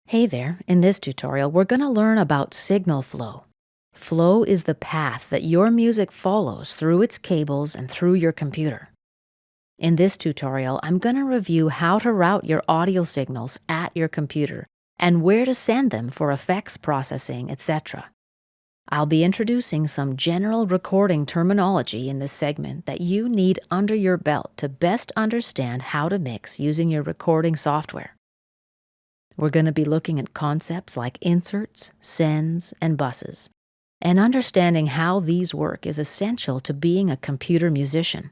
Hey there, in this tutorial we're going to learn about signal flow. Flow is the path that your music follows through its cables and through your computer. In this tutorial, I'm going to review how to route your audio signals at your computer and where to send them for effects processing, etc. I'll be introducing some general recording terminology in this segment that you need under your belt to best understand how to mix using your recording software. We're going to be looking at concepts like inserts, sends, and buses, and understanding how these work is essential to being a computer musician.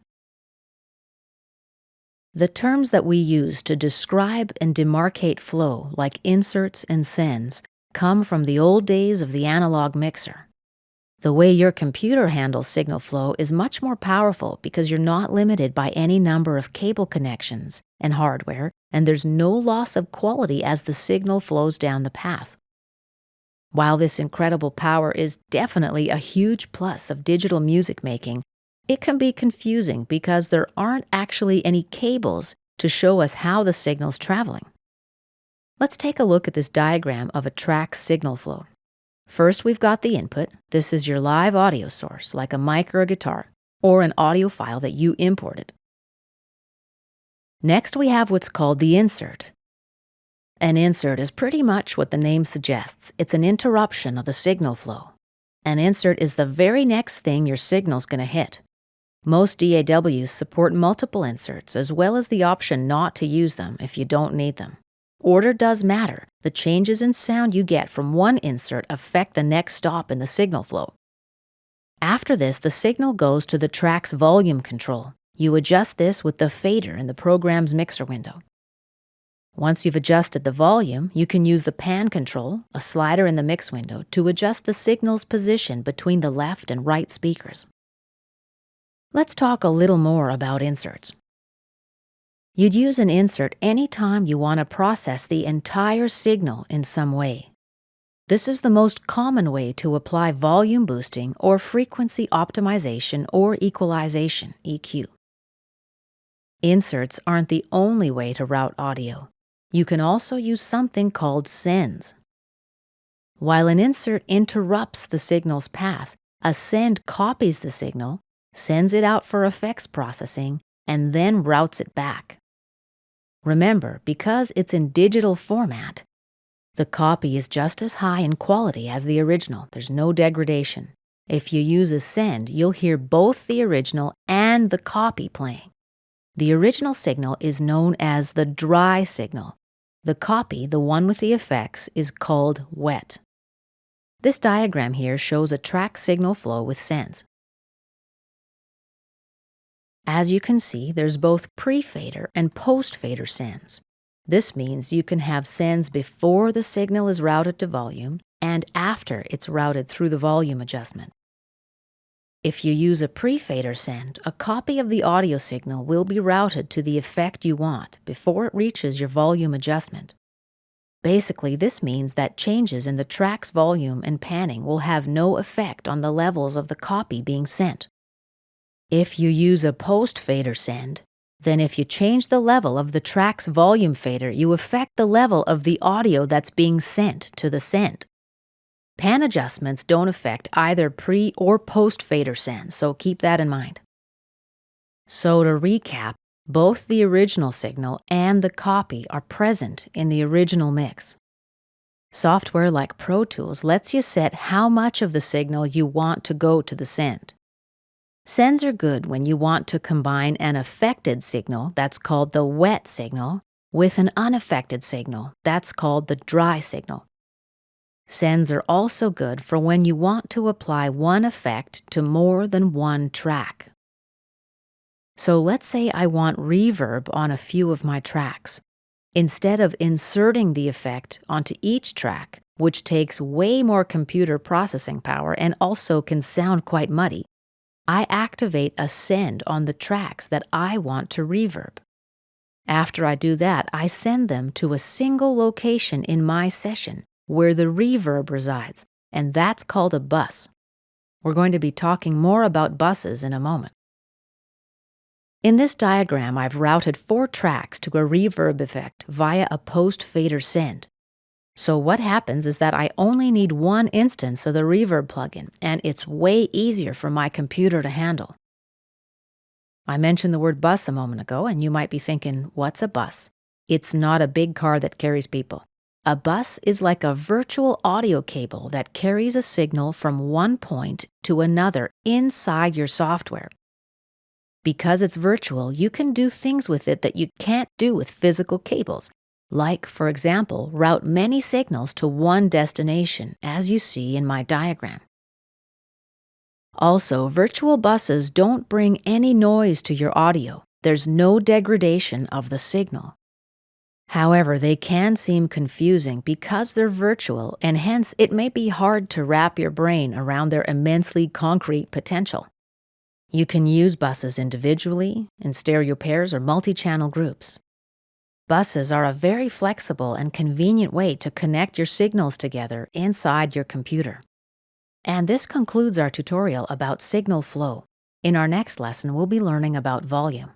The terms that we use to describe and demarcate flow, like inserts and sends, come from the old days of the analog mixer. The way your computer handles signal flow is much more powerful because you're not limited by any number of cable connections and hardware, and there's no loss of quality as the signal flows down the path. While this incredible power is definitely a huge plus of digital music making, it can be confusing because there aren't actually any cables to show us how the signal's traveling. Let's take a look at this diagram of a track's signal flow. First, we've got the input. This is your live audio source, like a mic or a guitar, or an audio file that you imported. Next, we have what's called the insert. An insert is pretty much what the name suggests. It's an interruption of the signal flow. An insert is the very next thing your signal's going to hit. Most DAWs support multiple inserts, as well as the option not to use them if you don't need them. Order does matter. The changes in sound you get from one insert affect the next stop in the signal flow. After this, the signal goes to the track's volume control. You adjust this with the fader in the program's mixer window. Once you've adjusted the volume, you can use the pan control, a slider in the mix window, to adjust the signal's position between the left and right speakers. Let's talk a little more about inserts. You'd use an insert anytime you want to process the entire signal in some way. This is the most common way to apply volume boosting or frequency optimization or equalization, EQ. Inserts aren't the only way to route audio. You can also use something called sends. While an insert interrupts the signal's path, a send copies the signal, sends it out for effects processing, and then routes it back. Remember, because it's in digital format, the copy is just as high in quality as the original. There's no degradation. If you use a send, you'll hear both the original and the copy playing. The original signal is known as the dry signal. The copy, the one with the effects, is called wet. This diagram here shows a track signal flow with sends. As you can see, there's both pre-fader and post-fader sends. This means you can have sends before the signal is routed to volume and after it's routed through the volume adjustment. If you use a pre-fader send, a copy of the audio signal will be routed to the effect you want before it reaches your volume adjustment. Basically, this means that changes in the track's volume and panning will have no effect on the levels of the copy being sent. If you use a post-fader send, then if you change the level of the track's volume fader, you affect the level of the audio that's being sent to the send. Pan adjustments don't affect either pre- or post-fader sends, so keep that in mind. So to recap, both the original signal and the copy are present in the original mix. Software like Pro Tools lets you set how much of the signal you want to go to the send. Sends are good when you want to combine an affected signal, that's called the wet signal, with an unaffected signal, that's called the dry signal. Sends are also good for when you want to apply one effect to more than one track. So let's say I want reverb on a few of my tracks. Instead of inserting the effect onto each track, which takes way more computer processing power and also can sound quite muddy, I activate a send on the tracks that I want to reverb. After I do that, I send them to a single location in my session where the reverb resides, and that's called a bus. We're going to be talking more about buses in a moment. In this diagram, I've routed 4 tracks to a reverb effect via a post-fader send. So what happens is that I only need one instance of the reverb plugin, and it's way easier for my computer to handle. I mentioned the word bus a moment ago, and you might be thinking, what's a bus? It's not a big car that carries people. A bus is like a virtual audio cable that carries a signal from one point to another inside your software. Because it's virtual, you can do things with it that you can't do with physical cables, like, for example, route many signals to one destination, as you see in my diagram. Also, virtual buses don't bring any noise to your audio. There's no degradation of the signal. However, they can seem confusing because they're virtual, and hence it may be hard to wrap your brain around their immensely concrete potential. You can use buses individually, in stereo pairs, or multi-channel groups. Buses are a very flexible and convenient way to connect your signals together inside your computer. And this concludes our tutorial about signal flow. In our next lesson, we'll be learning about volume.